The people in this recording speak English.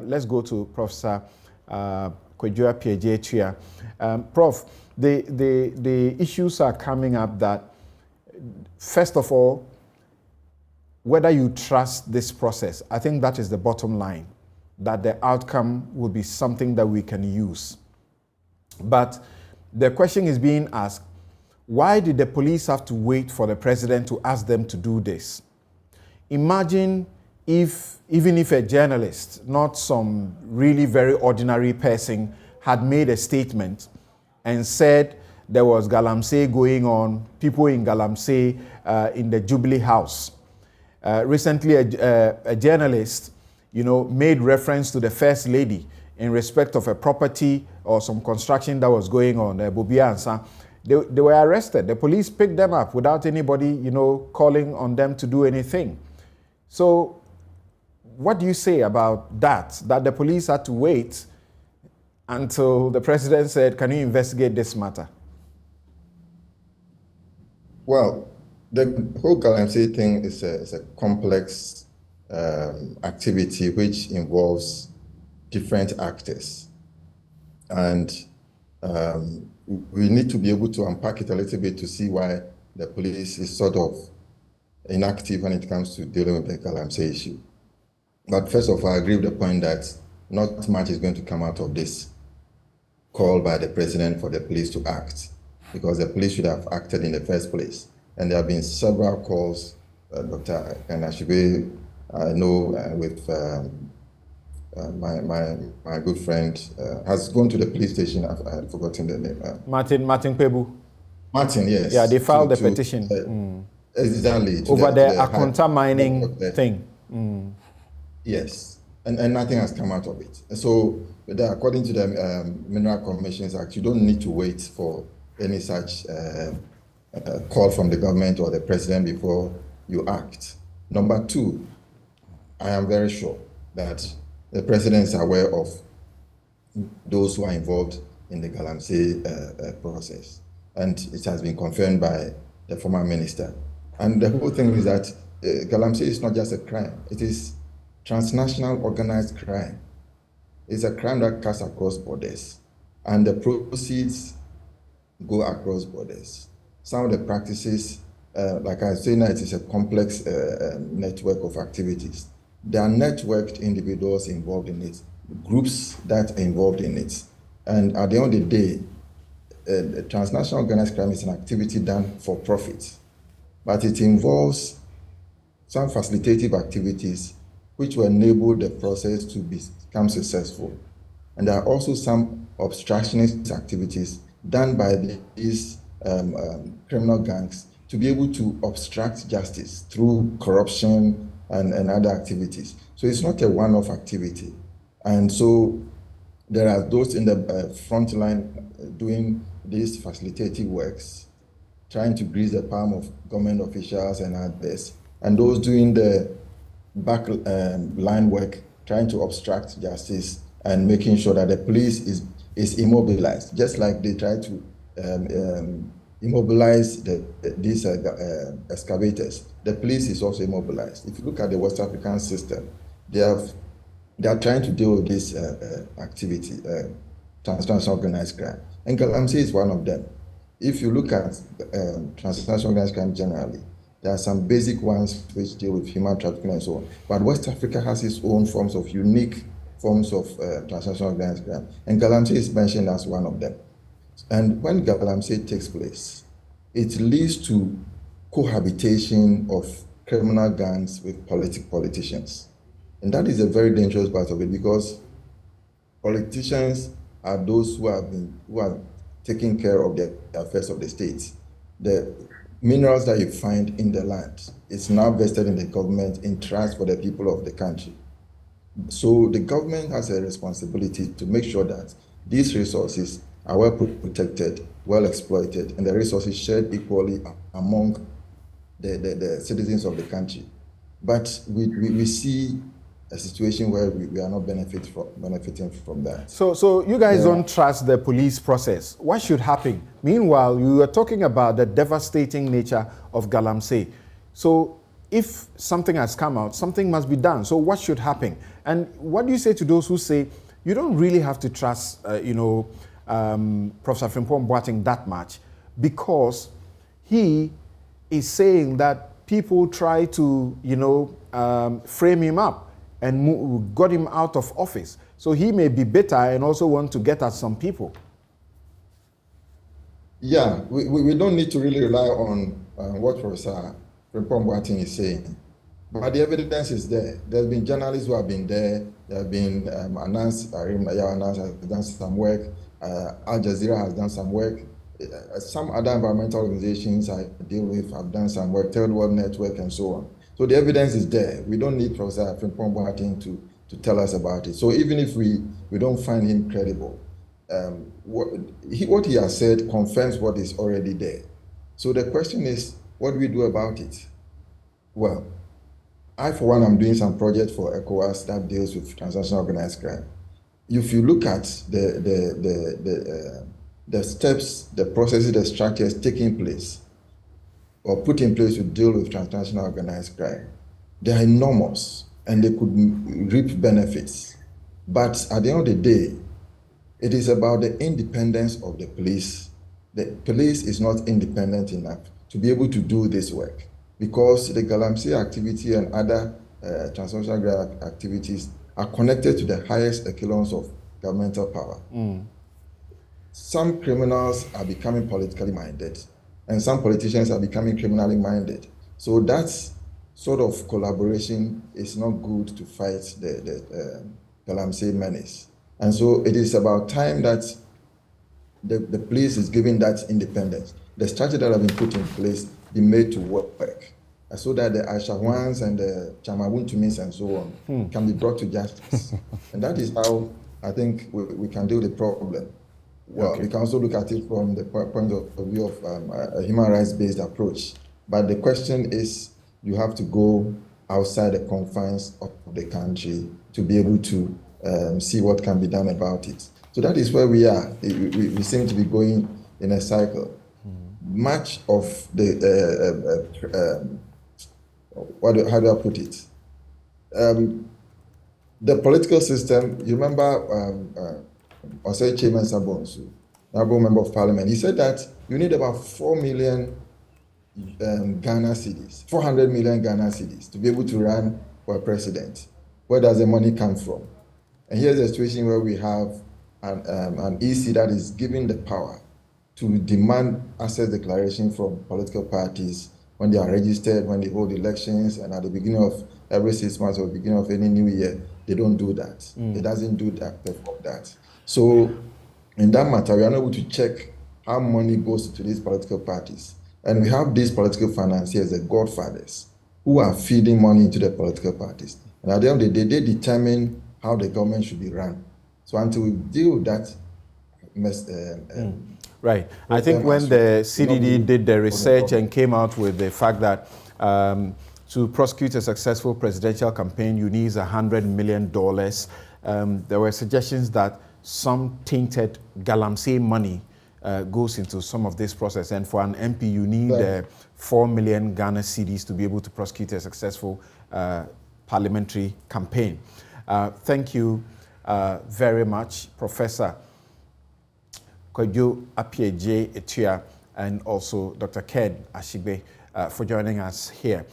let's go to Professor Kwadwo Appiagyei-Atua. Prof, the issues are coming up that, first of all, whether you trust this process, I think that is the bottom line, that the outcome will be something that we can use. But the question is being asked, why did the police have to wait for the president to ask them to do this? Imagine even if a journalist, not some really very ordinary person, had made a statement and said there was galamsey going on, people in galamsey in the Jubilee House. Recently, a journalist, made reference to the First Lady in respect of a property or some construction that was going on, Bobiansa. They were arrested. The police picked them up without anybody, calling on them to do anything. So what do you say about that the police had to wait until the president said, can you investigate this matter? Well, the whole galamsey thing is a complex activity which involves different actors. And we need to be able to unpack it a little bit to see why the police is sort of inactive when it comes to dealing with the galamsey issue. But first of all, I agree with the point that not much is going to come out of this call by the president for the police to act, because the police should have acted in the first place. And there have been several calls, Dr. Kanashibe, I know with my good friend, has gone to the police station. I've forgotten the name. Martin Pebu. Martin, yes. Yeah, they filed the petition. Exactly. Over the Akonta mining thing. Yes, and nothing has come out of it. So, according to the Mineral Commissions Act, you don't need to wait for any such call from the government or the president before you act. Number two, I am very sure that the president is aware of those who are involved in the galamsey process. And it has been confirmed by the former minister. And the whole thing is that galamsey is not just a crime. It is transnational organized crime. It's a crime that cuts across borders. And the proceeds go across borders. Some of the practices, like I say now, it is a complex network of activities. There are networked individuals involved in it, groups that are involved in it. And at the end of the day, transnational organized crime is an activity done for profit. But it involves some facilitative activities which will enable the process to become successful. And there are also some obstructionist activities done by these criminal gangs to be able to obstruct justice through corruption and other activities. So it's not a one-off activity. And so there are those in the front line doing these facilitative works, trying to grease the palm of government officials and others, and those doing the back line work, trying to obstruct justice and making sure that the police is immobilized, just like they try to immobilize these excavators. The police is also immobilized. If you look at the West African system, they are trying to deal with this activity, transnational organized crime. And galamsey is one of them. If you look at transnational organized crime generally, there are some basic ones which deal with human trafficking and so on. But West Africa has its own forms of unique forms of transnational organized crime. And galamsey is mentioned as one of them. And when galamsey takes place, it leads to cohabitation of criminal gangs with politicians. And that is a very dangerous part of it, because politicians are those who are taking care of the affairs of the state. The minerals that you find in the land is now vested in the government in trust for the people of the country. So the government has a responsibility to make sure that these resources are well protected, well exploited, and the resources shared equally among the citizens of the country. But we see a situation where we are not benefiting from that. So you guys don't trust the police process. What should happen? Meanwhile, you were talking about the devastating nature of galamsey. So if something has come out, something must be done. So what should happen? And what do you say to those who say you don't really have to trust, Professor Frimpong Boateng that much, because he is saying that people try to, frame him up and got him out of office. So he may be bitter and also want to get at some people. Yeah, we don't need to really rely on what Professor Frimpong Boateng is saying. But the evidence is there. There's been journalists who have been there. There have been Arim Naya has done some work. Al Jazeera has done some work. Some other environmental organizations I deal with have done some work, Third World Network and so on. So the evidence is there. We don't need Professor Frimpong Boateng to tell us about it. So even if we don't find him credible, what he has said confirms what is already there. So the question is, what do we do about it? Well, I, for one, am doing some project for ECOWAS that deals with transnational organized crime. If you look at the steps, the processes, the structures taking place or put in place to deal with transnational organized crime, they are enormous and they could reap benefits. But at the end of the day, it is about the independence of the police. The police is not independent enough to be able to do this work, because the Galamsey activity and other transnational activities are connected to the highest echelons of governmental power. Some criminals are becoming politically minded, and some politicians are becoming criminally minded. So that sort of collaboration is not good to fight the Galamsey menace. And so it is about time that the police is given that independence. The structure that have been put in place be made to work, so that the Ashawans and the Chamawuntumis and so on can be brought to justice. And that is how I think we can deal with the problem. Well, okay. We can also look at it from the point of view of a human rights-based approach. But the question is, you have to go outside the confines of the country to be able to see what can be done about it. So that is where we are. We seem to be going in a cycle. Much of the, how do I put it? The political system, you remember Osei Chairman Sabonsu, Honorable Member of Parliament, he said that you need about 4 million Ghana cedis, 400 million Ghana cedis to be able to run for a president. Where does the money come from? And here's a situation where we have an EC that is given the power to demand access declaration from political parties when they are registered, when they hold elections, and at the beginning of every 6 months or the beginning of any new year, they don't do that. It doesn't do that, perform that. So in that matter, we are not able to check how money goes to these political parties. And we have these political financiers, the godfathers, who are feeding money into the political parties. And at the end of the day, they determine how the government should be run. So until we deal with that, right. I think when the CDD did the research and came out with the fact that to prosecute a successful presidential campaign, you need $100 million, there were suggestions that some tainted Galamsey money goes into some of this process. And for an MP, you need 4 million Ghana cedis to be able to prosecute a successful parliamentary campaign. Thank you very much, Professor Kwadwo Appiagyei-Atua and also Dr. Ken Ashigbe for joining us here.